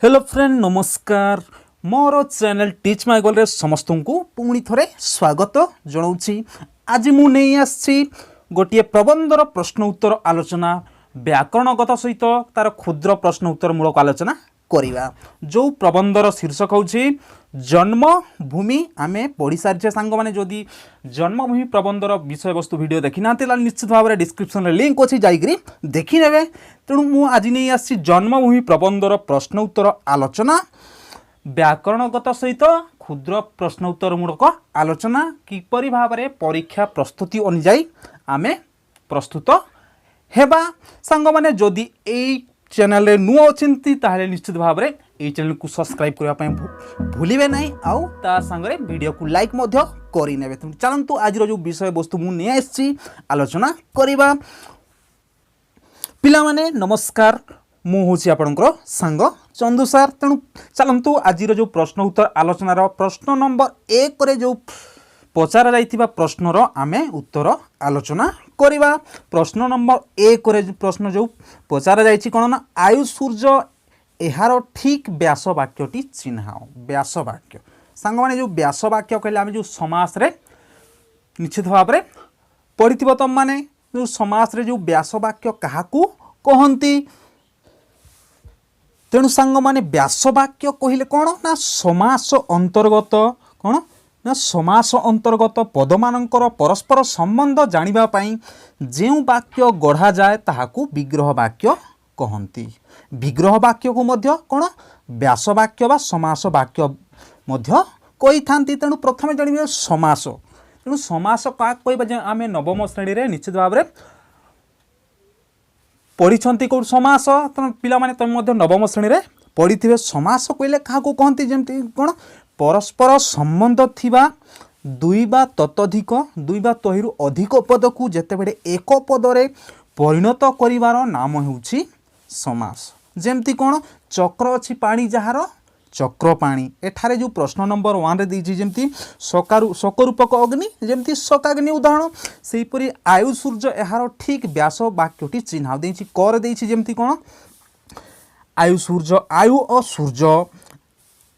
Hello friend नमस्कार मोर channel teach my goal रे समस्त को पुणी थे स्वागत जनाऊँगी। आज मु नहीं आसी गोटे प्रबंधर प्रश्न उत्तर आलोचना व्याकरणगत सहित तार क्षुद्र प्रश्न उत्तर मूलक आलोचना करिवा। जो प्रबंधर शीर्षक होछि जन्मभूमि। आमे पढ़ी सारी सांग मैंने जदि जन्मभूमि प्रबंधर विषय वस्तु वीडियो देखी ना निश्चित भाव में डिस्क्रिप्शन में लिंक अच्छी जाइए देखी ने। तेणु मु आज नहीं आसी जन्मभूमि प्रबंधर प्रश्न उत्तर आलोचना व्याकरणगत सहित क्षुद्र प्रश्न उत्तर मूलक आलोचना किपरि भाव में परीक्षा प्रस्तुति अनुଯାयी आमे प्रस्तुत हेबा। सांग मैंने जदि एई चैनल नुआ अच्छी ताहले निश्चित भाव में ये चैनल को सब्सक्राइब करने भूलिए ना आउ ता संगे वीडियो को लाइक करने। चलतु आज जो विषय वस्तु मुझे नहीं आसी आलोचना करवा। पिला माने नमस्कार मु हूँ आपणकर सांग चंदू सार। तेणु चलतु आज जो प्रश्न उत्तर आलोचनार प्रश्न नंबर 1 रे जो पचार जाइथिबा प्रश्नर आमे उत्तर आलोचना करिबा। प्रश्न नंबर 1 रे प्रश्न जो पचार जाइछि कोन ना आयु सूर्य एहार ठीक व्यास वाक्यटी चिन्हाओ। व्यास वाक्य सांग माने जो व्यास वाक्य कहले आमे जो समास रे निश्चित भाव में पढ़िथिबो तम माने जो समास रे जो व्यास वाक्य काहाकू कहंती। तेणु सांग माने व्यास वाक्य कहिले कोन ना समास अंतर्गत कोन ना समास अंतर्गत पदमानंकर परस्पर संबंध जानिबा पई जेउ वाक्य गढ़ा जाए ताहाकू विग्रह वाक्य कहंती। विग्रह वाक्य को मध्य कोन व्यास वाक्य बा समास वाक्य मध्य कहि थांती। तेणु प्रथमे जानिबे समास। तेणु समास का कहबा जे आमे नवम श्रेणी रे निश्चित भाव में पढ़ी कौन समास। तेणु पिला माने तुम मध्य नवम श्रेणी रे पढ़ी समास कहले क्या कहती जमती कौन परस्पर संबंध थिबा दुई बा ततोधिक दुई बा तहिरु अधिक पद को जेतेबेले एक पद रे परिणत करिवार नाम होउछि समास। जेमती कौन चक्र अच्छी पानी जहार चक्र पाणी। एठारे जो प्रश्न नंबर 1 रे दीछि जेमती सकरूपक अग्नि जेमती सकाग्नि उदाहरण सेहीपरि आयु सूर्य एहार ठीक व्यास वाक्यटी चिन्ह देछि कर देछि जेमती कौन आयु सूर्य आयु और सूर्य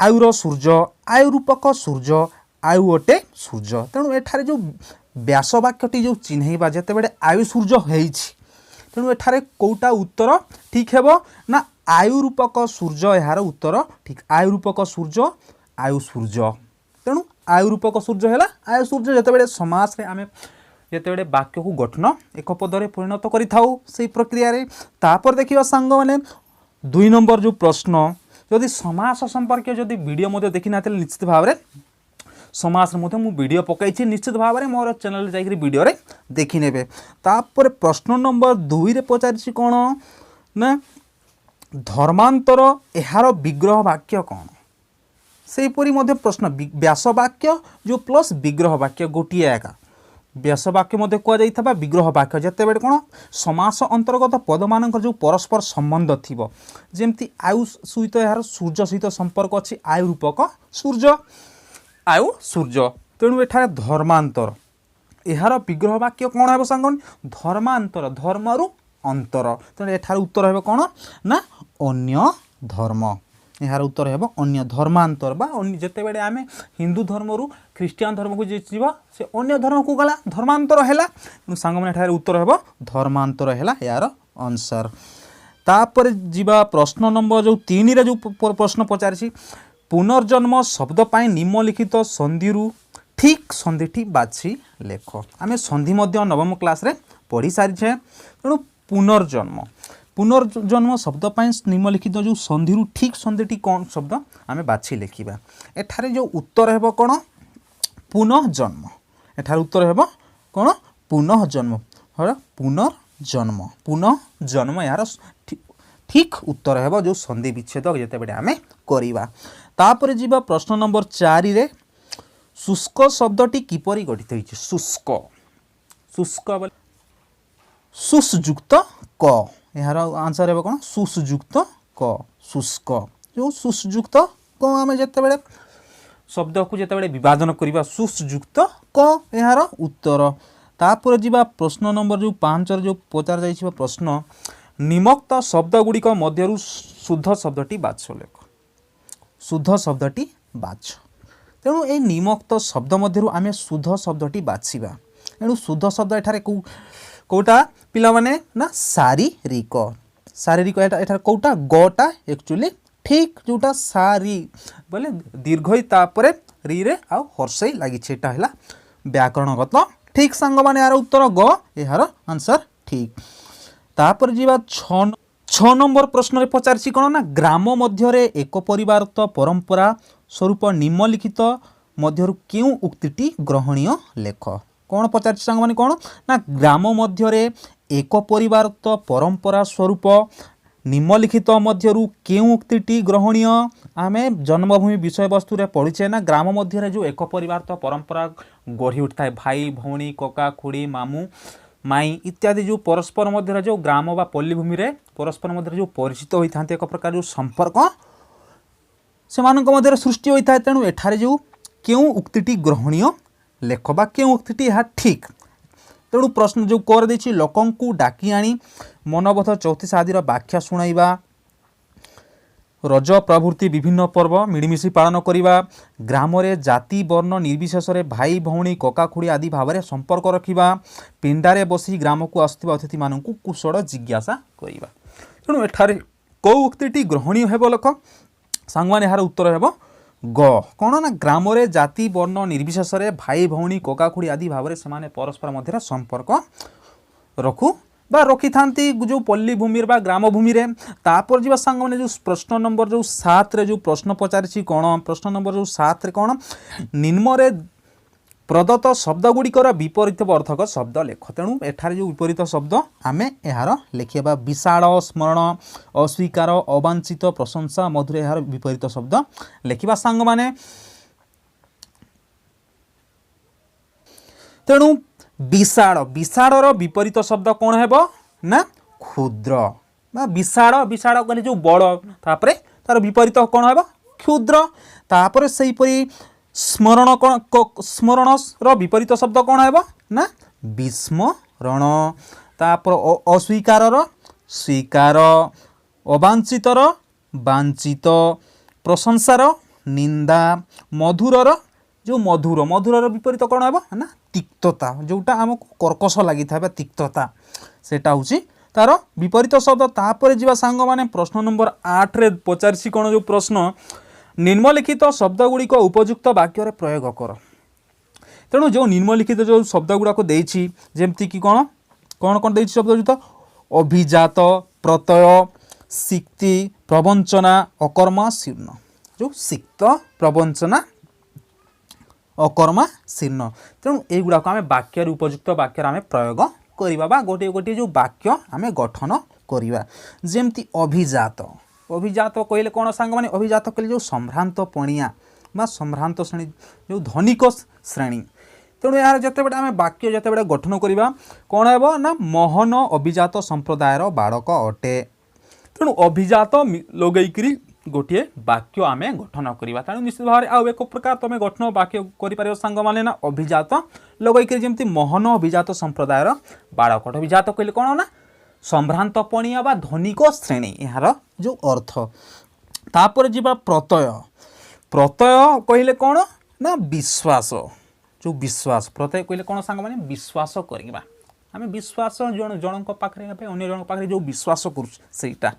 आयुर सूर्य आयु रूपक सूर्य आयु अटे सूर्य। तेणु एठारे जो व्यास वाक्यटी जो चिन्हैबा जेतेबेले आयु सूर्य होइछि तेणु एठारे कोटा उत्तर ठीक हेबो ना आयु रूपक सूर्य यार उत्तर ठीक आयु रूपक सूर्य आयु सूर्य। तेणु आयु रूपक सूर्य है आयु सूर्य जितेबाला समास रे आमे जितेबाला वाक्य को गठन एक पदरे परिणत करिथाउ से प्रक्रिया रे। तापर देखिबा सांग माने 2 नंबर जो प्रश्न जदि समास संपर्क जदि वीडियो मध्य देखि नाते निश्चित भाव में समास मु वीडियो पकई निश्चित भाव में मोर चैनल जाकरी वीडियो रे देखि नेबे। तापर प्रश्न नंबर 2 रे पचारिछि कोन ना धर्मांतर एहार विग्रह वाक्य कौन। सेहीपरि मध्य प्रश्न व्यास वाक्य जो प्लस विग्रह वाक्य गोटिए एका व्यास वाक्य मध्य कह जाइथबा विग्रह वाक्य जेतेबेले कोन समास अंतर्गत पदमानक जो परस्पर संबंध थिबो जेमती आयु सहित यार सूर्य सहित संपर्क अछि आयु रूपक सूर्य आयु सूर्य। तेणु एठारे धर्मांतर एहार विग्रह वाक्य कौन हेबो सांगन धर्मांतर धर्मरु अंतर। तेणु एठार उत्तर हेबो कौन ना अन्य धर्म। यार उत्तर हेबो अन्य धर्मांतर बा अन्य जेतेबेले आमे हिंदू धर्म रु ख्रिस्टियन धर्म को जीवा से अन्य धर्म को गला धर्मांतर हैला। सांग माने एठार उत्तर हेबो धर्मांतर हैला यार आंसर। तापर जीवा प्रश्न नंबर जो 3 रे जो प्रश्न पचारिछि पुनर्जन्म शब्द पाई निम्नलिखित संधि रु ठीक संधिटी बाछि लेख। आमे संधि मध्य नवम क्लास रे पढ़ी सारी छे। तेणु पुनर्जन्म पुनर्जन्म शब्द पाई निम्नलिखित जो संधि रु ठीक संधिटी कौन शब्द आमे बाछि लेखिबा। एठारे जो उत्तर हेबो कोन पुनर्जन्म। एठार उत्तर हेबो कोन पुनर्जन्म पुनर्जन्म पुनर्जन्म यार ठीक उत्तर हेबो जो संधि विच्छेद जेतेबेले आमे करिबा। तापर जीवा प्रश्न नंबर 4 रे शुष्क शब्दटी किपरि गठित होइछि। शुष्क शुष्क सुसयुक्त क यार आंसर हेबो कोन सुसयुक्त क शुष्क। जो सुसयुक्त क आमे जेतेबेले शब्द को जेतेबेले विभाजन करिबा सुसयुक्त क यार उत्तर। तापर जीवा प्रश्न नंबर जो 5 रे जो पचार जाइछिबा प्रश्न निमक्त शब्द गुड़िक मध्यरु शुद्ध शब्दटी बाछ लेख। शुद्ध शब्दटी बाछ। तेणु ये निम्नोक्त शब्द मध्यरु आमे शुद्ध शब्दटी बाछिबा। तेणु शुद्ध शब्द एठारे कोटा पिला माने ना शारीरिक शारीरिक एठारे कोटा गटा एक्चुअली ठीक जोटा सारी बोले दीर्घई तापरे री रे आ हर्षई लागि एटा हला व्याकरणगत ठीक सांग माने यार उत्तर ग यार आंसर ठीक। तापर जीवा 6 नंबर प्रश्न रे पचारछि कोन ना ग्राम मध्य रे एक परिवार तो परंपरा स्वरूप निम्नलिखित मध्यरु केउ उक्तिटी ग्रहणीय लेख। कौन पचारछि सांग माने कोन ना ग्राम मध्य रे एक परिवार तो परंपरा स्वरूप निम्नलिखित मध्यरु केउ उक्तिटी ग्रहणीय। आमे जन्मभूमि विषय वस्तु रे पढ़िछे ना ग्राम मध्य रे जो एक परिवार तो परंपरा गढ़ी उठता है भाई भौणी कका खुड़ी मामू माई इत्यादि जो परस्पर मध्य जो ग्राम बा पल्ली भूमि रे परस्पर मध्य जो परिचित होता एक प्रकार जो संपर्क से मध्य सृष्टि होता है। तेणु एठारे जो केउ उक्तिटी ग्रहणीय लेख बा केउ उक्तिटी यहाँ ठीक। तेणु प्रश्न जो कर देछि लोकंकु डाकी आनी मनबोध 34 आदि व्याख्या शुणाइबा रज प्रभृति विभिन्न पर्व मिलमिशि पालन करिबा ग्राम रे जाति वर्ण निर्विशेष रे भाई भौणी कका खुड़ी आदि भाव में संपर्क रखिबा पिंडारे बसी ग्राम को आसुथिबा अतिथि मानकु कुशल जिज्ञासा करिबा। तेणु एठारे को उक्तिटी ग्रहणीय हेबो लख सांगवान यार उत्तर हेबो ग कौन ना ग्राम रे जाति वर्ण निर्विशेष रे भाई भौणी कका खुड़ी आदि भाव में से परस्पर मध्य संपर्क रखु बा रखी थांती जो पल्ली भूमि बा ग्राम भूमि रे। तापर जीवा सांग माने जो प्रश्न नंबर जो 7 रे जो प्रश्न पचारिछि कोन प्रश्न नंबर जो 7 रे कोन निम्न रे प्रदत्त शब्द गुड़िकर विपरीत अर्थक शब्द लेख। तेणु एठारे जो विपरीत शब्द आमे यार लिखिबा विशाल स्मरण अस्वीकार अवांछित प्रशंसा मधुर यार विपरीत शब्द लिखिबा सांग माने। तेणु विशाल विशाल विपरीत शब्द कौन है ना क्षुद्र विशाल विशाल कहले जो बड़ तापरे तार विपरीत कौन है क्षुद्र। तापर से स्मरण स्मरण विपरीत शब्द कौन है ना विस्मरण। तापर अस्वीकार स्वीकार अवांछितर वांछित प्रशंसार निंदा मधुरर जो मधुर मधुरर विपरीत कौन है ना तिक्तता जोटा आमको कर्कश लगी था तिक्तता सेटा हूँ तार विपरीत शब्द। तापर जीवा सांग माने प्रश्न नंबर 8 रे पचारसी कौन जो प्रश्न निम्नलिखित शब्द गुड़िक उपयुक्त वाक्य रे प्रयोग कर। तेणु जो निम्नलिखित जो शब्द गुड़ाक देछि जेमती कि कौन कौन कौन देछि शब्द जुत अभिजात प्रत्यय सिक्ति प्रवंचना अकर्मा शीर्ण जो सिक्त प्रवंचना अकर्मा शीर्ण। तेणु युवाक आम वाक्य उपयुक्त वाक्य आम प्रयोग करवा बा गोटे गोटे जो वाक्य आम गठन करवा जेमती अभिजात अभिजात कहले कौन सांग माने अभिजात कहले जो सम्भ्रांत पणिया बा सम्भ्रांत श्रेणी जो धनिक श्रेणी। तेणु यार जितेबाला आम वाक्य जितेबाला गठन करवा कौन है ना मोहन अभिजात संप्रदायर बाड़क अटे। तेणु अभिजात लगेकरी गोटे वाक्य आम गठन करवा। तेणु निश्चित भाव में आउ एक प्रकार तुम गठन वाक्य कर सांग माने ना अभिजात लगेकरी जमी मोहन अभिजात संप्रदायर बाड़क अभिजात कहले कौन ना सम्भ्रांत पणिया बा धनिक श्रेणी यार जो अर्थ। तापर जीवा प्रत्यय प्रत्यय कहले कौन ना विश्वास जो विश्वास प्रत्यय कहले कौन सांग माने विश्वास करवा आम विश्वास जन पाखे अन्य जन पाखे जो विश्वास करूटा।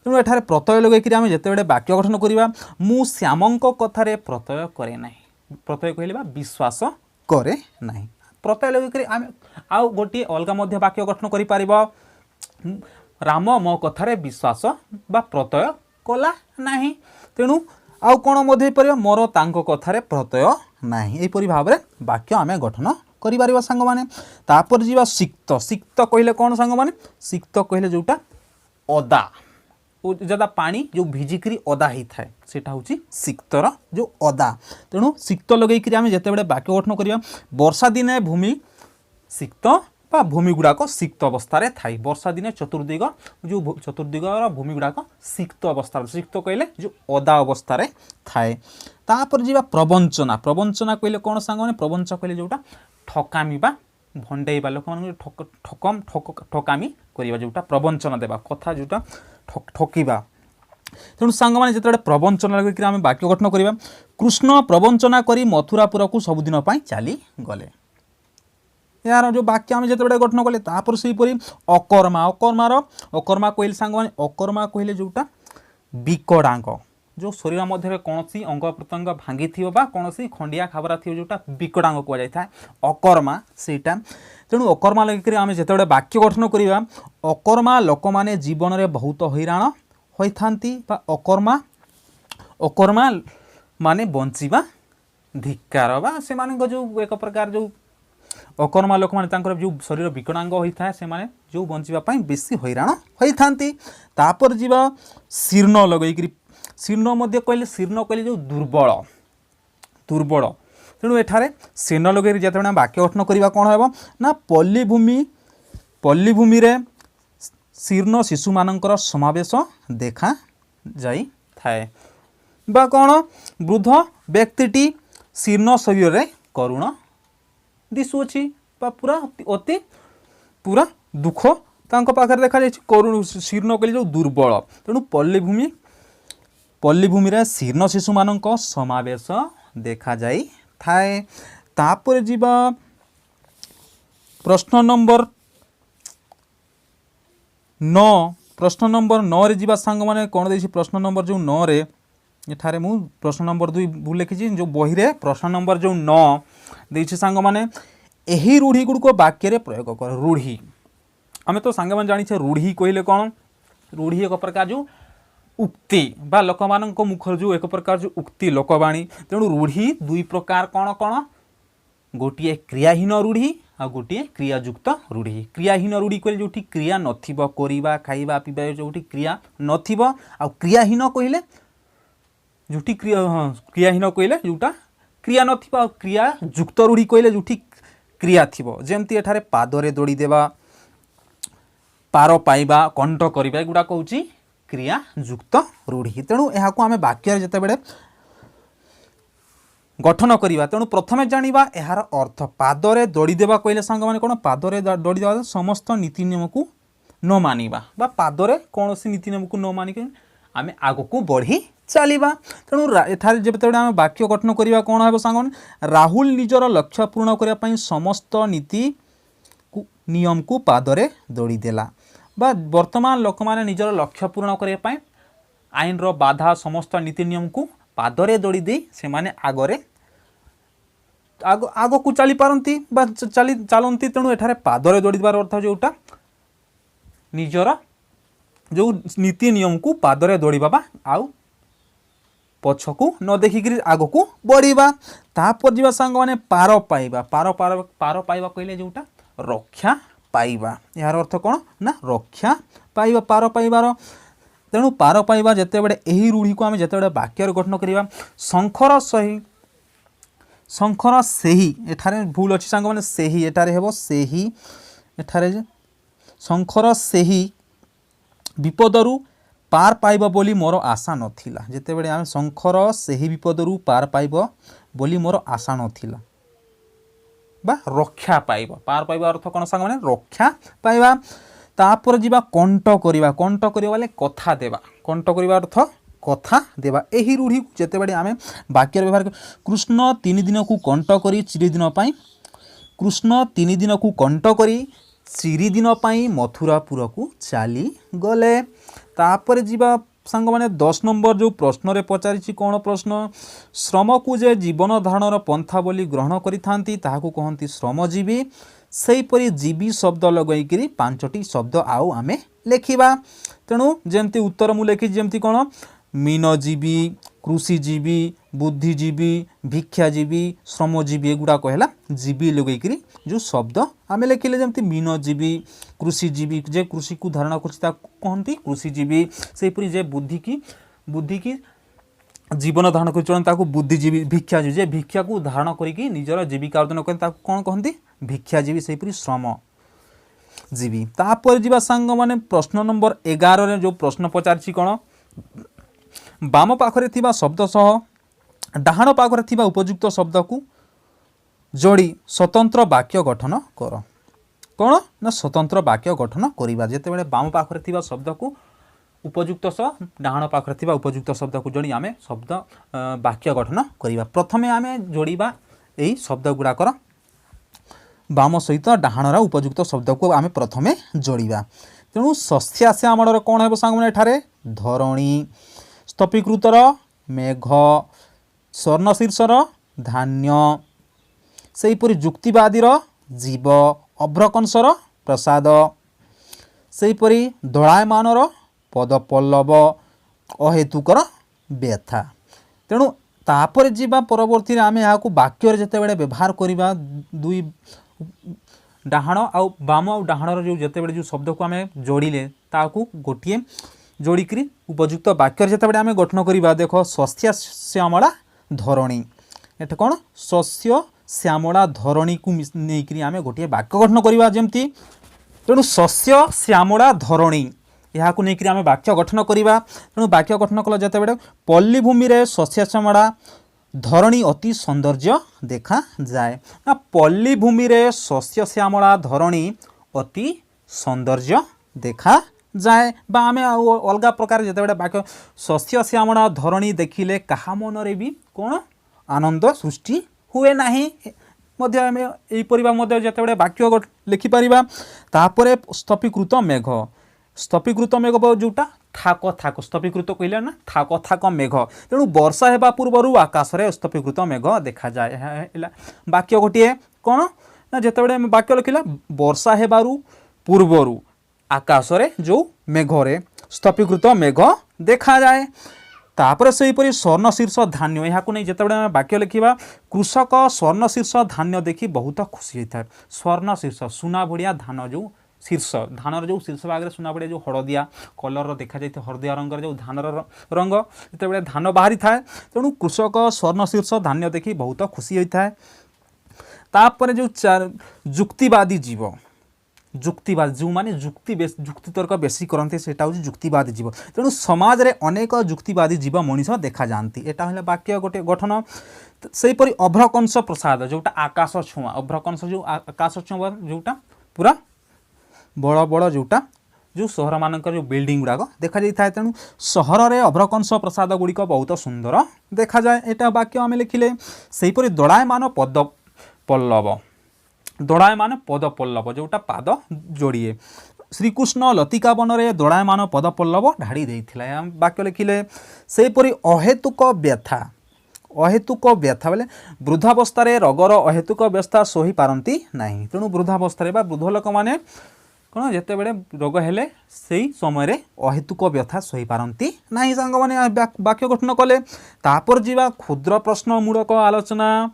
तेणु एठारे प्रत्यय लगे आम जिते वाक्य गठन करवा मु श्यामंक कथार प्रत्यय करे ना प्रत्यय कहले बा विश्वास करे ना प्रत्यय लगे आम आउ गोटे अलग वाक्य गठन कर राम मो कथार विश्वास बा प्रत्यय कला नहीं। तेणु आउ कौन मध्य मोर तांको कथार प्रत्यय नहीं यहपरी भाव में वाक्य आम गठन कर सांग माने। तापर जीवा सिक्त सिक्त कहले कौन सांग माने सिक्त कहले जोटा अदा ज्यादा पानी जो भिजिकी अदा होता है सेटा हूँ सिक्तर जो अदा। तेणु सिक्त लगे आम जिते वाक्य गठन करवा वर्षा दिने भूमि सिक्त बा भूमि गुड़ाक सिक्त अवस्था थाई वर्षा दिने चतुर्दिग जो चतुर्दिगर भूमि गुड़ाक सिक्त अवस्था सिक्त कहले जो अदा अवस्था थाए। तापर जीवा प्रवंचना प्रवंचना कहले कौन सांग माने प्रवंच कहले जोटा ठकामी बा भंडेइबा लोक ठकामी करवा जोटा प्रवंचना देवा कथा जोटा ठकिबा तेणु सांग मैंने जिते प्रवंचना लगे आम वाक्य गठन करवा कृष्ण प्रवंचना करी मथुरापुर को सबुदिन चली गले यार जो वाक्य आम जिते गठन कले तापर सेहीपरि अकर्मा अकर्मार अकर्मा कहले सांग मैंने अकर्मा कहले जोटा विकड़ांग जो शरीर मध्य कौन अंग प्रत्यंग भांगी थी कौन खंडिया खाबरा थी जोटा विकड़ांग कहुए अकर्मा सेटा तेणु अकर्मा लगे आम जिते वाक्य गठन करवा अकर्मा लोक मैंने जीवन में बहुत हैरान होती अकर्मा अकर्मा माने बंचिबा धिक्कार बा से जो एक प्रकार जो अकर्मा लोक मैंने जो शरीर विकड़ांग होता है से माने जो बंचापी बेसी हैरान होती तापर जीवा शीर्ण लगे शीर्ण मध्य कहले शीर्ण कहले जो दुर्बल दुर्बल तेणु एठारे शीर्ण लगे जिते वाक्य गठन करवा कौन है ना पल्लीभूमि रे शीर्ण शिशु मानकर समावेश देखा जाई थाए बा कौन वृद्ध व्यक्तिटी शीर्ण शरीर रे करुण दिशुअछि पूरा अति पूरा दुख तांको पाखरे देखा जाय करुण शीर्ण कहले जो दुर्बल तेणु पल्लीभूमि रे शीर्ण शिशु मानक समावेश देखा जाई थाए तापर जीवा प्रश्न नंबर 9 प्रश्न नंबर 9 रे जीवा सांग माने कोन देछि प्रश्न नंबर जो 9 रे एठारे मु प्रश्न नंबर 2 भूल लिखी जो बही रे प्रश्न नंबर जो 9 देछि सांग माने एही रूढ़ी गुड़को वाक्य रे प्रयोग कर रूढ़ी आम तो सांग माने जानि रूढ़ी कहले कौन रूढ़ी एक प्रकार जो उक्ति बा लोक मानक मुखर जो एक प्रकार जो उक्ति लोकवाणी तेणु रूढ़ी दुई प्रकार कौन कौन गोटे क्रियाहीन रूढ़ी आ गोटे क्रियायुक्त रूढ़ी क्रियाहीन रूढ़ी कहले जो क्रिया नथिबो करिबा खाइबा पीबा जो क्रिया नथिबो आ क्रियाहीन कहले जो क्रियाहीन कहले जोटा क्रिया नथिबो आ क्रियायुक्त रूढ़ी कहले जो क्रिया थिबो जेमती एठारे पादरे दौड़ी देवा पार पाइबा कंठ करिबा एगुडा कहूची क्रियायुक्त रूढ़ी तेणु यहाँ आम वाक्य जिते बड़े गठन करवा तेणु प्रथम जाना यार अर्थ पादरे दौड़ी देवा कहले सांग मैंने कौन पादरे दौड़ी देवा समस्त नीति नियम को न मानिबा बा पादरे कौन सी नीति नियम को न मानिक आम आगक बढ़ी चलवा तेणु एठार जब आम वाक्य गठन करवा कौन है सांग राहुल निजर लक्ष्य पूर्ण करने समस्त नीति नियम को पादरे दौड़ी देला बा वर्तमान लोक मैंने निजर लक्ष्य पूर्ण करने आईन रो बाधा समस्त नीति नियम को पादरे दौड़ी दे से माने आगरे आग को चली पारती चलती तेणु एठारे पादरे दौड़ी देवार अर्थ जोटा निजर जो नीति नियम को पादरे दौड़वा आउ पछकू न देखिक आग को बढ़िबा तापर जीवा सांग माने पार पाइबा पार पार पार पाइबा कहले जोटा रक्षा पाइबा यार अर्थ कौन ना रक्षा पाइबा पार पाइबार तेणु पार पाइबा जिते बड़े यही रूढ़ी को आम जिते बड़े वाक्य गठन करवा शंखर सेही एठारे भूल अच्छी सांग मैंने सेही एठारे हेबो सेही एठारे शंखर सेही विपदरू पार पाइबा बोली मोर आशा नथिला जिते बड़े आम शंखर सेही विपदरू पार पाइबा बोली मोर आशा नथिला बा रक्षा पाइबा पार पाइबा अर्थ कौन सांग मैंने रक्षा पाइबा तापर जीवा कंठ करवा वाले कथा देवा कंठ करवा अर्थ कथा देवा यही रूढ़ी जिते बड़े आम वाक्य व्यवहार कृष्ण 3 दिन को कंठ करी चिरी दिन पाई कृष्ण 3 दिन को कंठ करी चिरी दिन पाई मथुरापुर को चली गले तापर जीवा सांग मैंने 10 नंबर जो प्रश्न रे पचारि कौन प्रश्न श्रम को जे जीवन धारणर पंथा बोली ग्रहण करि थांती ताहाकू कहंती श्रमजीवी सेहीपरि जीवी शब्द लगैकरी 5टी शब्द आउ आमे लेखिबा तेणु जेमती उत्तर मु लेखि जेमती कौन मीनजीवी कृषिजीवी बुद्धिजीवी भिक्षाजीवी श्रमजीवी एगुड़ा कहला जीवी लगैकरी जो शब्द आम लिखिले जमती मीनजीवी कृषिजीवी जे कृषि को धारण करती कृषिजीवी सेहीपरि जे बुद्धि की जीवन धारण कर चलता बुद्धिजीवी भिक्षाजीवी जे भिक्षा को धारण करके निजर जीविका अर्जन करते कौन कहती भिक्षाजीवी सेहीपरि श्रमजीवी तापर जीवा सांग माने प्रश्न नंबर 11 रे जो प्रश्न पचारि कौन बाम पाखरे थिबा शब्द सह डाहाण पाखरे थिबा उपयुक्त शब्द को जोड़ी स्वतंत्र वाक्य गठन कर कौन ना स्वतंत्र वाक्य गठन करिबा जेते बेले बाम पाखरे थिबा शब्द को उपयुक्त स डाहाण पाखरे थिबा उपयुक्त शब्द को जोड़ी आमे शब्द वाक्य गठन करिबा। प्रथमे आमे जोड़िबा एई शब्द गुड़ाकर बाम सहित डाहाणर उपयुक्त शब्द को आमे प्रथमे जोड़िबा। तेणु शस्या श्यामल कौन है सांग मैंने एठारे धरणी, स्तपीकृतर मेघ, स्वर्ण शीर्षर धान्य, सेहीपरि जुक्तिवादीर जीव, अभ्रकंसर प्रसाद, सेहीपरि दଳାयମାନର पदपल्लव, अहेतुकर व्यथा। तेणु तापर जीवा परवर्ती आम यहाँ वाक्य जितेबाला व्यवहार करवा दुई डाहाण आउ बाम आउ डाहाणर जो जितेबाला जो शब्द को आम जोड़िले ताकू गोटे जोड़िकी उपयुक्त वाक्य जितेबाला आम गठन करवा। देख शस्य श्यामला धरणी, एटा कौन शस्य श्यामला धरणी को नहीं आम गोटे वाक्य गठन करवा जमती। तेणु शस्य श्यामला धरणी यहाँ नहीं आम वाक्य गठन करवा। तेणु वाक्य गठन कला जितेबाला पल्ली भूमि रे शस्य श्यामला धरणी अति सौंदर्य देखा जाए ना पल्ली भूमि रे शस्य श्यामला धरणी अति सौंदर्य देखा जाए बा आम अलग प्रकार जितेबाला वाक्य शस्य श्यामला धरणी देखिले कहा मनरे भी कौन आनंद सृष्टि हुए नाही मध्य आम यहीपर जितेबाला वाक्य लिखिपर। तापर स्तपीकृत मेघ, स्तपीकृत मेघ जोटा थाक थाक स्तपीकृत कहले ना थाक थाक मेघ। तेणु वर्षा हेबा पूर्वर आकाश रे स्तपीकृत मेघ देखा जाए। वाक्य गोटे कौन ना जितेबाला वाक्य लिखिला वर्षा हेबारु पूर्वर आकाश रे जो मेघ रे स्तपीकृत मेघ देखा जाए। तापर सेहीपरि स्वर्ण शीर्ष धान्य यहाँ नहीं जितेबाला वाक्य लिखा कृषक स्वर्ण शीर्ष धान्य देखी बहुत खुशी होता है। स्वर्ण शीर्ष सुना भड़िया धान जो शीर्ष धानर जो शीर्ष भाग में सुना भड़िया जो हलदिया कलर देखा जाए हलदिया रंगर जो धानर रंग जितेबाला धान बाहरी थाए तेणु कृषक स्वर्ण शीर्ष धान्य देखी बहुत खुशी होता है। तापर जो जुक्तिवादी जीव, जुक्तिवाद जो माने जुक्ति तर्क बेसी करते सेटा हूँ जुक्तिवादी जीव। तेणु समाज रे अनेक जुक्तिवादी जीव मनीष देखा जाती। एटा है वाक्य गोटे गठन। सेहीपरि अभ्रकंस प्रसाद जोटा आकाश छुआ, अभ्रकंस जो आकाश छुआ जोटा पूरा बड़ बड़ जोटा जो सहर मानकर जो बिल्डिंग गुड़ाक देखा जाए। तेणु सहर रे अभ्रकंस प्रसाद गुड़िक बहुत सुंदर देखा जाए। एटा वाक्य आम लिखिले। सेहीपरि दड़ायमान पद पल्लव, दड़ायमान पद पल्लव जोटा पाद जोड़िए। श्रीकृष्ण लतिका वन में दड़ायमान पद पल्लव ढाड़ी देइथिला वाक्य लिखिले। सेहीपरि अहेतुक व्यथा, अहेतुक व्यथा बोले वृद्धावस्था रोगर अहेतुक व्यथा सही पारती नहीं। तेणु वृद्धावस्था बा वृद्ध लोक मैंने कौन जिते बड़े रोग हेले से समय अहेतुक व्यथा सही पारती नहीं सांग मैंने वाक्य गठन कले। तापर जीवा क्षुद्र प्रश्न मूलक आलोचना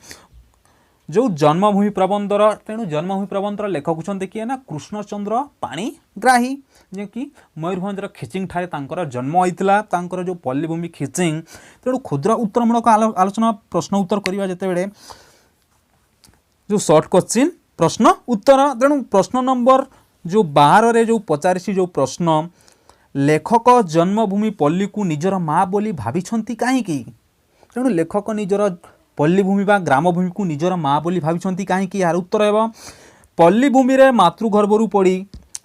जो जन्मभूमि प्रबंधर। तेणु जन्मभूमि प्रबंधर लेखक होते किए ना कृष्णचंद्र पाणिग्राही जे कि मयूरभंजर खिचिंग ठारे तांकर जन्म होता तांकर जो पल्लीभूमि खिचिंग। तेणु क्षुद्र उत्तरमूलक आलोचना प्रश्न उत्तर करवा जितेबाला जो सर्ट क्वेश्चन प्रश्न उत्तर। तेणु प्रश्न नंबर जो 12 रे जो पचारिशी जो प्रश्न लेखक जन्मभूमि पल्ली को निजर माँ बोली भाविछंती काहीकि। तेणु लेखक निजर पल्लीभूमि बा ग्रामभूमि को निजर माँ बोली भाविछंती काहीकि। यार उत्तर हेब पल्लीभूमि रे मातृगर्भरू पड़ी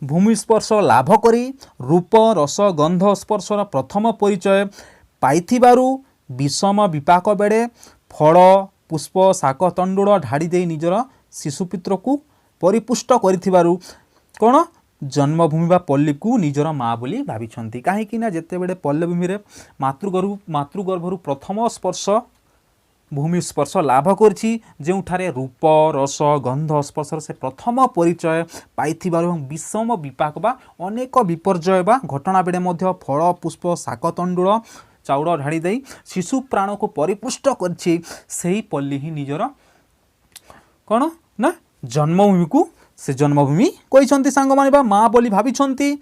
भूमि स्पर्श लाभ करी रूप रस गंध स्पर्शर प्रथम परिचय पाइथिबारु विषम विपाक बेड़े फल पुष्प शाक तंडुल ढाड़ी दे निजर शिशुपुत्र को परिपुष्ट करिथिबारु कौन जन्मभूमि बा पल्ली को निजर माँ बोली भाविछंती काहीकि ना जेतेबेले पल्लीभूमि रे मातृगर्भरू प्रथम स्पर्श भूमि स्पर्श लाभ करछि जोठारे रूप रस गंध स्पर्शर से प्रथम परिचय पाइथिबारु विषम विपाक बा अनेक विपर्यय बा घटना बेड़े मध्य फल पुष्प शाक तंडुल चाउड़ ढाड़ी दे शिशु प्राण को परिपुष्ट करछि सेही पल्ली ही निजर कौन ना जन्मभूमि को से जन्मभूमि कहते सांग माने माँ बोली भाविछंती।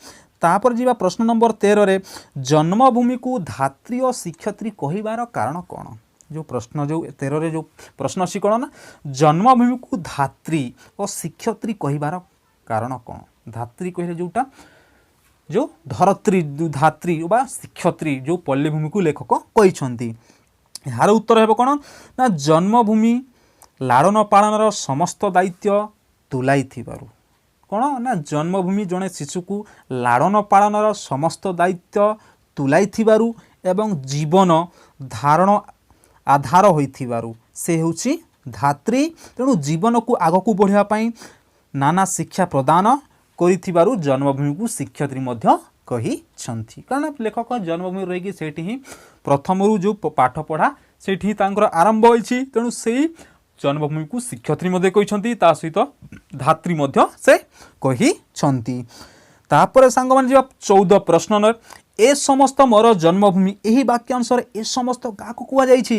तापर जीवा प्रश्न नंबर 13 रे जन्मभूमि को धात्री और शिक्षयित्री कहिबार कारण कौन। जो प्रश्न जो 13 रे जो प्रश्न अच्छी कौन ना जन्मभूमि को धात्री और शिक्षयित्री कहिबार कारण कौन। धात्री कहले जोटा जो धरत्री धात्री बा शिक्षयित्री जो पल्लीभूमि को लेखक कहते। यार उत्तर हेब कौन ना जन्मभूमि लाड़न पालनर समस्त दायित्व तुलाई थिबारु कौन ना जन्मभूमि जड़े शिशु को लाड़न पालनर समस्त दायित्व ତୁଲାଇଥିବାରୁ ଏବଂ ଜୀବନ धारण आधार होइथिबारु से होछि धात्री। तेणु जीवन को आग को बढ़ापी नाना शिक्षा प्रदान करिथिबारु जन्मभूमि को शिक्षयित्री मध्य कही छंती। कारण लेखक जन्मभूमि रही सेठी ही प्रथम जो पाठ पढ़ा सेठी तांकर आरंभ होइछि। तेणु से जन्मभूमि को शिक्षयित्री मध्य कही ता सहित धात्री मध्य से कही छंती। तापर सांग मान जब 14 प्रश्न ए समस्त मोर जन्मभूमि यही वाक्यांश ए समस्त क्या कह जाइछि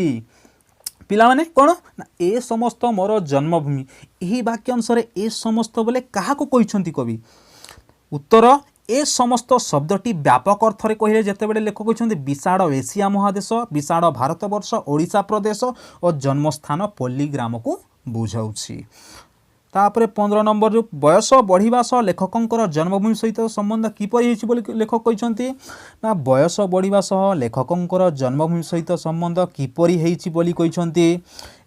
पिला माने कौन ना ए समस्त मोर जन्मभूमि यही वाक्यांश ए समस्त बोले क्या कहते कवि उत्तर ए समस्त शब्दटी व्यापक अर्थ रे कहले जेतेबेले लेखक कहते विशाल एशिया महादेश विशाल भारतवर्ष ओडिशा प्रदेश और जन्मस्थान पल्ली ग्राम को बुझाଉଛି। तापर 15 नंबर जो बयस बढ़िबा सह लेखकंकर जन्मभूमि सहित संबंध किपरि होइछि बोली लेखक कहते ना बयस बढ़िबा सह लेखकंकर जन्मभूमि सहित संबंध किपरि होइछि बोली कहते।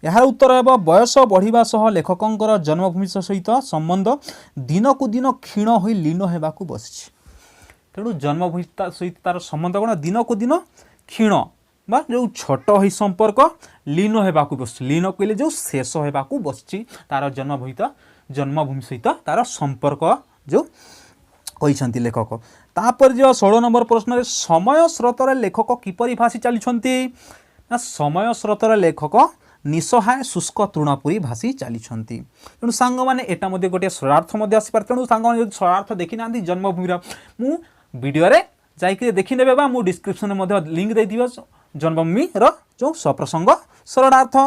यार उत्तर हेब बयस बढ़िबा सह लेखकंकर जन्मभूमि सहित संबंध दिन को दिन क्षीण होई लीन हेबाकु बसिछि। तेणु जन्मभूमि सहित तार संबंध कोन दिन को दिन क्षीण बा जो छोट ही संपर्क लीन हेबाकु बसिछि। लीन कहले जो शेष हेबाकु बसिछि तार जन्मभूमि सहित तार संपर्क जो कहिसंती लेखक। तापर जो 16 नंबर प्रश्न रे समय स्रोतर लेखक किपरि भासी चलीछंती ना समय स्रोतर लेखक निसहाय शुष्क तृणपुरी भासी चलीछंती। तेणु सांग माने एटा मध्ये गोटे शरार्थ मध्ये आसी पार। तेणु सांग माने शरार्थ देखि नांती जन्मभूमि मु वीडियो रे जाइकि देखि नेबे बा मु डिस्क्रिप्शन मध्ये लिंक दे दिबो जन्मभूमि रो जो सप्रसंग शरणार्थ।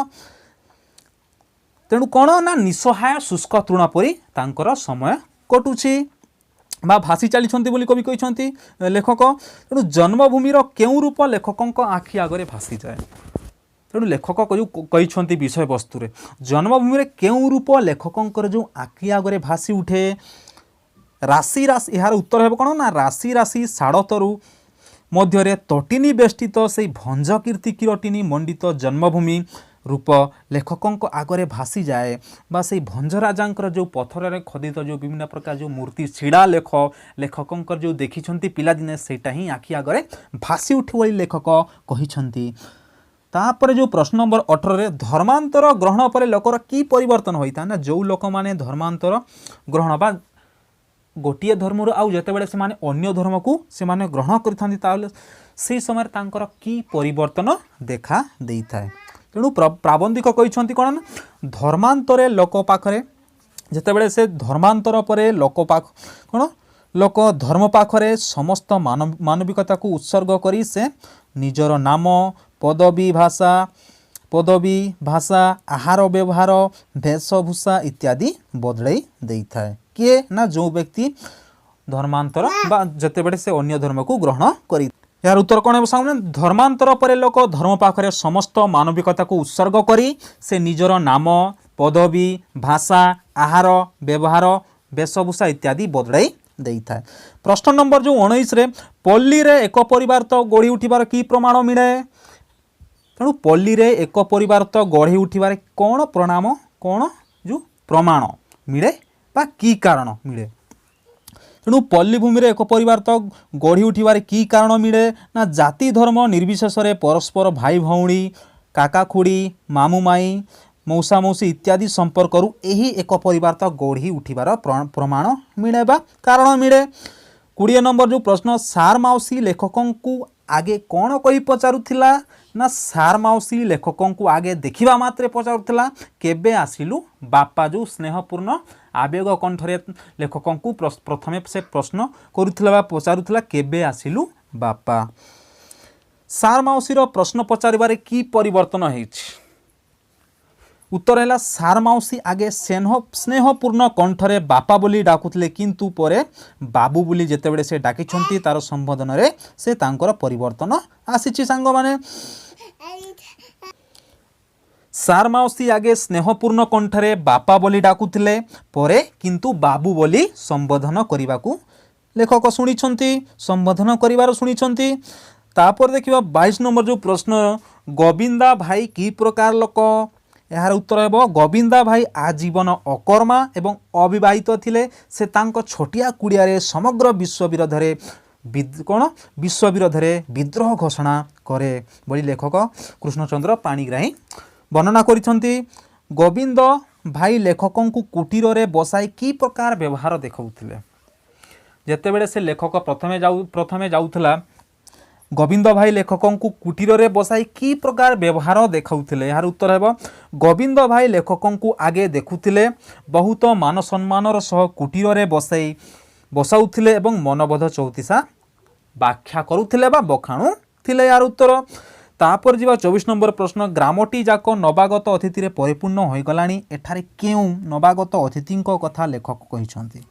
तेणु कौन ना निसहाय शुष्क तृणपरी तांकर समय कटुछि बा भासी चलीछंती बोली कवि कहिसंती लेखक। तेणु जन्मभूमि रो केउ रूप लेखकंक आखि आगरे भासी जाए। तेणु लेखक जो कहिसंती विषय वस्तु रे जन्मभूमि रे केउ रूप लेखकंकर जो आखि आगरे भासी उठे राशि राशि यार उत्तर हेब कौन ना राशि राशि साड़तरु मध्य तटिनी बेष्टित से भंज कीर्ति किरटिनी मंडित जन्मभूमि रूप लेखकों आगरे भासी जाए बा से भंज राजांकर जो पथर रे खदित जो विभिन्न प्रकार जो मूर्ति छिड़ा लेखकों जो देखिछंती पिलादिने सेटा ही आखि आगरे भासी उठे बोली लेखक कहिछंती। तापर जो प्रश्न नंबर 18 रे धर्मांतर ग्रहण पर लोकर की परिवर्तन होइता ना जो लोक माने धर्मांतर ग्रहण बा गोटे धर्म आउ जितेबाला से माने अन्य धर्म को से माने ग्रहण करि से समय तांकर की परिवर्तन देखा देई थाए। तेणु प्राबंधिक कहिसंती कोन धर्मांतरे लोक पाखरे जितेबाला से धर्मांतर परे लोक पाख कोन लोक धर्म पाखरे समस्त मानविकता को उत्सर्ग करी से निजर नाम पदवी भाषा आहार व्यवहार वेशभूषा इत्यादि बदलाई देई थाए। किए ना जो व्यक्ति धर्मांतर बा जतेबेले से अन्य धर्म को ग्रहण करी। यार उत्तर कौन है सामने धर्मांतर परे लोक धर्म पाखरे समस्त मानविकता को उत्सर्ग करी से निजर नाम पदवी भाषा आहार व्यवहार वेशभूषा इत्यादि बदलाई देई थाए। प्रश्न नंबर जो 19 रे पल्ली रे एक परिवार तो गढ़ी उठिबार की प्रमाण मिले। तेणु पल्ली रे एक परिवार तो गढ़ी उठिबार कौन प्रणाम कौन जो प्रमाण मिले बा की कारण मिले। तेणु पल्ली भूमि रे एक परिवार तो गढ़ी उठिबार की कारण मिले ना जाति धर्म निर्विशेष रे परस्पर भाई भौणी काका खुड़ी मामू माई मौसा मौसी इत्यादि संपर्क यही एक परिवार तो गढ़ी उठिबार प्रमाण मिले बा कारण मिले। 20 नंबर जो प्रश्न सार माउसी लेखकों को आगे कौन कही पचारुथिला ना सार माउसी लेखकों को आगे देखिबा मात्रे पचारुथिला केबे आसिलु बापा जो स्नेहपूर्ण आवेग कंठरे लेखकों को प्रथमे से प्रश्न करुथिला बा पचारुथिला केबे आसिलु बापा। सार माउसी रो प्रश्न पचारिबारे की परिवर्तन हेछि उत्तर है सार माउसी आगे स्नेहपूर्ण कंठरे बापा बोली डाकुले किंतु परे बाबू बोली जेतेबेले से डाकिछंती तार संबोधन रे से तांकर परिवर्तन आसीछि। सांग माने सार माउसी आगे स्नेहपूर्ण कंठरे बापा बोली डाकुले परे किंतु बाबू बोली संबोधन करने लेखक शुणिछंती संबोधन करिवार शुणिछंती। तापर देखिबा 22 नंबर जो प्रश्न गोविंदा भाई की प्रकार लोक यार उत्तर है गोविंदा भाई आजीवन अकर्मा एवं अविवाहित थिले से तांको छोटिया कुड़िया रे समग्र विश्व विरोध रे कौन विश्व विरोध में विद्रोह घोषणा करे बोली लेखक कृष्णचंद्र पाणिग्राही वर्णना करिसेंती। गोविंद भाई लेखकों को कुटीर रे बसाई की प्रकार व्यवहार देखाउथिले। जेतेबेले से लेखक प्रथमे जाउथला गोविंद भाई लेखकों को कुटीर रे बसाई की प्रकार व्यवहार देखाउथिले। यार उत्तर हेबो गोविंद भाई लेखकों को आगे देखुथिले, बहुत मान सम्मानर सह कुटीर रे बसाउथिले एवं मनबोध चौतीसा व्याख्या करुथिले बा बखाणुथिले। यार उत्तर तापर जीवा 24 नंबर प्रश्न। ग्रामटी जाक नवागत अतिथि रे परिपूर्ण होई गलानी, एठारे केउ नवागत अतिथि कथा लेखक कहिसंती।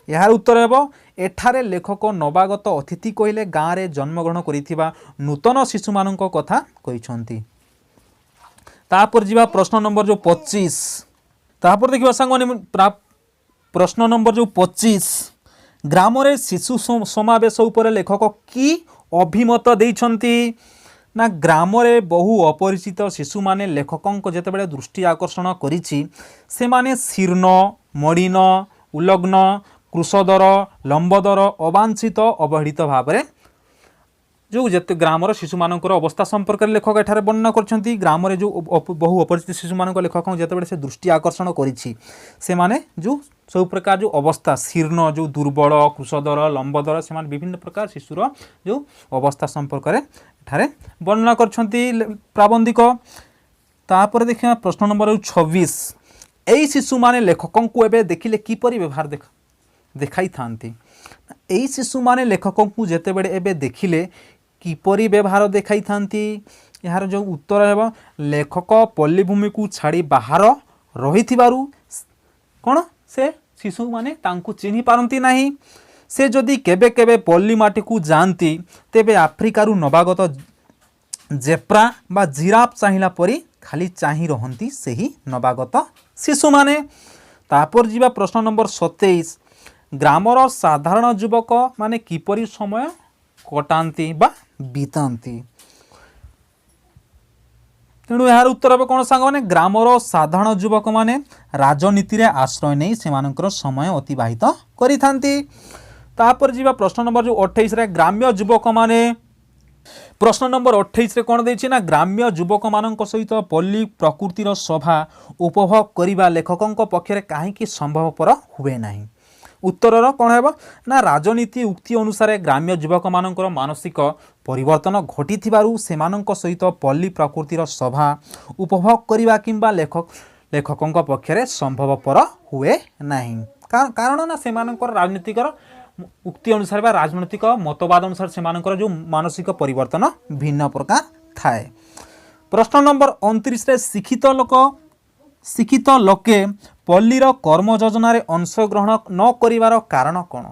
यार उत्तर हेबो एठारे लेखक नवागत अतिथि कहिले गाँव में जन्मग्रहण करिथिबा नूतन शिशु मानक कथा कहिसंती। तापर जीवा प्रश्न नंबर जो 25 तापर देखिबा संग प्रश्न नंबर जो 25 ग्राम रे शिशु समावेश उपरे लेखक की अभिमत देइछंती ना ग्राम रे बहु अपरिचित शिशु माने लेखकों जेतेबेले दृष्टि आकर्षण करिछि से माने शीर्ण मलिन उलग्न कृषदर लंबदर अवांछित अवहेलित भाव में जो जेते ग्रामर शिशु मानकर अवस्था संपर्क में लेखक एठारे वर्णना करछंती। ग्राम रे जो बहु अपरिचित शिशु मानक लेखक जेतेबेले से दृष्टि आकर्षण करिछि से माने जो सब प्रकार जो अवस्था शीर्ण जो दुर्बल कृषदर लंबदर से माने विभिन्न प्रकार शिशुर जो अवस्था संपर्क में एठारे वर्णना करछंती प्राबंधिक। तापर देखिए प्रश्न नंबर 26 एई शिशु माने लेखकों को एबे देखिले किपरि व्यवहार देखाई थांती। एई शिशु माने लेखकों को जेतेबेले एबे देखिले किपरि व्यवहार देखाई थांती। यार जो उत्तर हेबो लेखक पल्लीभूमि को छाड़ी बाहर रहिथिबारु कोन से शिशु माने तांकु चिन्हि पारंती नाही। से जदि केबे केबे पल्ली माटी को जानती तेबे आफ्रिकारु नवागत जेब्रा बा जिराफ चाहिला परी खाली चाहि रहंती सेही नवागत शिशु माने। तापर जीवा प्रश्न नंबर 27 ग्रामर साधारण युवक माने किपरि समय कटांती बा बीतांती। तेणु यार उत्तर हे कौन सांग मैंने ग्रामर साधारण युवक माने राजनीति रे आश्रय नहीं से समय अतिबाहित करि थांती। तापर जीवा प्रश्न नंबर जो 28 रे ग्राम्य युवक माने प्रश्न नंबर 28 रे कौन देछि ना ग्राम्य युवक मानक सहित पल्ली प्रकृतिर शोभा उपभोग करिबा लेखकों पक्षरे काहेकि संभवपर हुए नाही। उत्तर कौन है ना राजनीति उक्ति अनुसार ग्राम्य युवक मानकर मानसिक परिवर्तन घटी सेमानक सहित पल्ली प्रकृतिर शोभा उपभोग करिबा किंबा लेखकों पक्षरे संभवपर हुए नाही। कारण ना सेमानकर राजनीतिक उक्ति अनुसार बा राजनैतिक मतवाद अनुसार सेमानकर जो मानसिक परिवर्तन भिन्न प्रकार थाए। प्रश्न नंबर 29 रे शिक्षित लोके पल्लीर कर्म योजना अंशग्रहण न करिवार कारण कौन।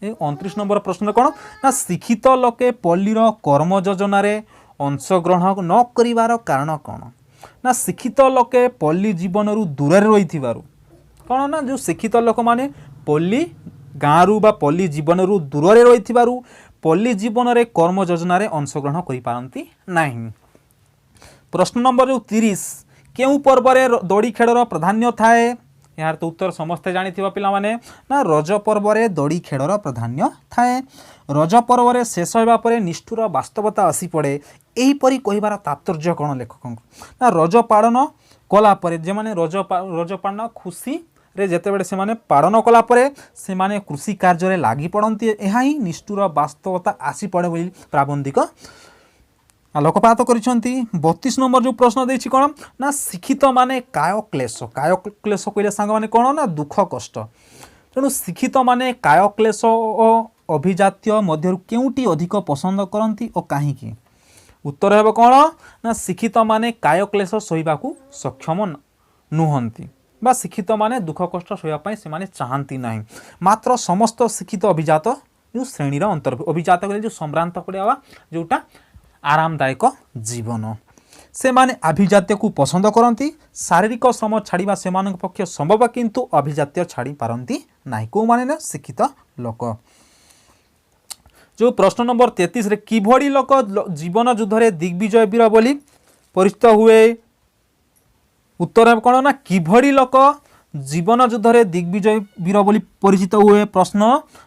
29 नंबर प्रश्न कौन ना शिक्षित लोके पल्लीर कर्म योजना अंशग्रहण न करिवार कारण कौन ना शिक्षित लोके पल्ली जीवन दूर रही कौन ना जो शिक्षित लोक माने पल्ली गाँव बा पल्ली जीवन दूर रही पल्ली जीवन में कर्म योजना अंशग्रहण करि पारंती नाही। प्रश्न नंबर जो 30 केउ पर्व में दौड़ी खेलर प्राधान्य थाए। यार तो उत्तर समस्ते जानिथिबा पिला माने ना रज पर्व में दौड़ी खेलर प्राधान्य थाए। रज पर्व में शेष होगा पर निष्ठुर वास्तवता आसी पड़े एहीपरि कहिबार तात्पर्य कौन लेखकों ना रज पालन कलापर जे माने रज पालन खुशी रे जेतेबेले से माने पालन कलापर से माने कृषि कार्य रे लागी पड़ती यह ही निष्ठुर वास्तवता आसी पड़े बोली प्राबंधिक आलोकपात करिसेंती। 32 नंबर जो प्रश्न देछि कोन ना शिक्षित माने काय क्लेश कहले सांग माने कोन ना दुख कष्ट। तेणु शिक्षित माने काय क्लेश और अभिजात्य मध्य केउटी अधिक पसंद करती और कहीं। उत्तर हेब कौन ना शिक्षित माने काय क्लेश सहिबाकू सक्षम नुहंती बा शिक्षित माने दुख कष्ट सहिबा से माने चाहती नहीं। मात्र समस्त शिक्षित अभिजात जो श्रेणी अंतर्भुक्त अभिजात कहले जो सम्भ्रांत पड़ा जोटा आरामदायक जीवन से माने अभिजात्य को पसंद करती। शारीरिक श्रम छाड़ा से पक्ष संभव किंतु अभिजात्य छाड़ी पारती नहीं को माने ना शिक्षित लोक। जो प्रश्न नंबर 33 रे किभली लोक जीवन युद्ध में दिग्विजय वीर बोली परिचित हुए। उत्तर कौन ना किभली लोक जीवन युद्ध दिग्विजय वीर बोली परिचित हुए प्रश्न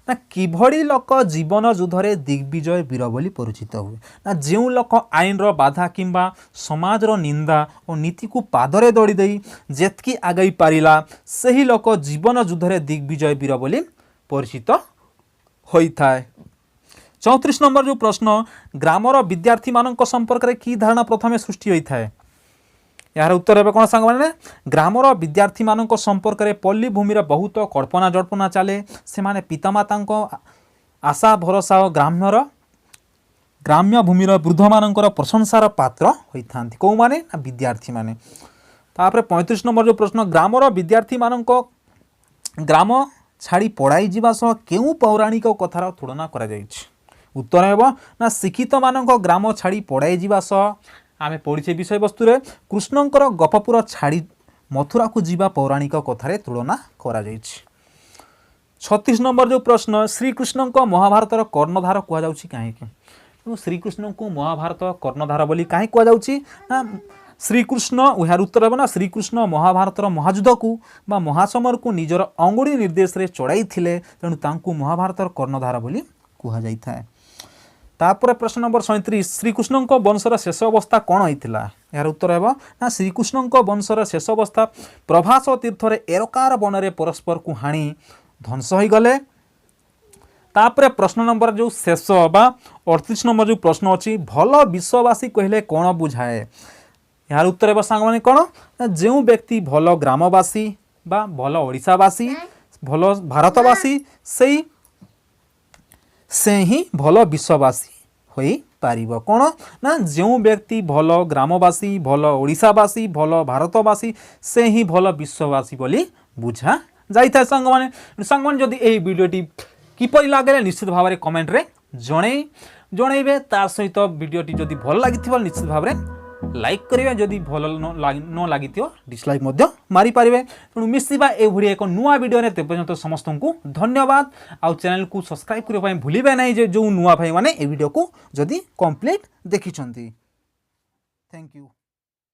ना किभली लोक जीवन युद्ध दिग्विजय वीर बोली परिचित हुए ना जो लोक आईन रो बाधा किंबा समाज रो निंदा और नीति को पादरे दौड़ी दे जेतकी आगई पारिला सही लोक जीवन युद्ध दिग्विजय वीर बोली परिचित होता है। 34 नंबर जो प्रश्न ग्रामर विद्यार्थी मानक संपर्क में की धारणा प्रथम सृष्टि होता है यार उत्तर है कौन सांग मैंने ग्रामर विद्यार्थी मानक संपर्क में पल्ली भूमिर बहुत कल्पना जल्पना चले से माने पितामाता आशा भरोसा और ग्राम्य भूमिर वृद्ध मानकर प्रशंसार पात्र होता कौ माने विद्यार्थी माने। तापर 35 नंबर जो प्रश्न ग्रामर विद्यार्थी मानक ग्राम छाड़ी पढ़ाई जीवा सह केउ पौराणिक कथार तुलना करा जायछि उत्तर हेबो ना शिक्षित मानक ग्राम छाड़ी पढ़ाई जीवा सह आमे पढ़िछे विषय वस्तु रे कृष्णंकर गपपुर छाड़ी मथुरा को जीवा पौराणिक कथार तुलना करा जायछि। 36 नंबर जो प्रश्न श्रीकृष्ण को महाभारतर कर्णधार कह जाउछि काहेकि श्रीकृष्ण को महाभारत कर्णधार बोली काहे कह जाउछि ना श्रीकृष्ण यार उत्तर हेबो ना श्रीकृष्ण महाभारतर महायुद्ध को बा महासमर को निजर अंगुड़ी निर्देश रे चढ़ाई थिले तेणु तांकु महाभारतर कर्णधार बोली कह जाइथाय। तापर प्रश्न नंबर 37 श्रीकृष्ण वंशर शेष अवस्था कौन होता यार उत्तर हेबो ना श्रीकृष्ण वंशर शेष अवस्था प्रभास तीर्थरे एरकार वन परस्पर को हाणी ध्वंस हो गले। तापर प्रश्न नंबर जो शेष बा 38 नंबर जो प्रश्न अच्छी भल विश्ववासी कहले कौन बुझाए यार उत्तर हेबो सांग माने कौन जो व्यक्ति भल ग्रामवासी बा भल ओडिशावासी भल भारतवासी से ही भल विश्ववासी होई पारिबो कौन ना जो व्यक्ति भल ग्रामवासी भल ओडिशावासी भल भारतवासी से ही भल विश्ववासी बोली बुझा जाइए। सांग जदि यही वीडियोटी किपरि लागले निश्चित भाव में कमेंट रे जणैबे तार सहित वीडियोटी जदि भल लागिथिबो निश्चित भाव में लाइक करेंगे जदि भल न लगी डिसलाइक मारी पारे तेणु मिसिबा ए भड़ी एक नुआ वीडियो ने पर्यंत समस्त को धन्यवाद आउ चैनल को सब्सक्राइब करने भूलिबे नहीं जो नुआ भाई माने ए वीडियो को जदि कंप्लीट देखिछंती। Thank you.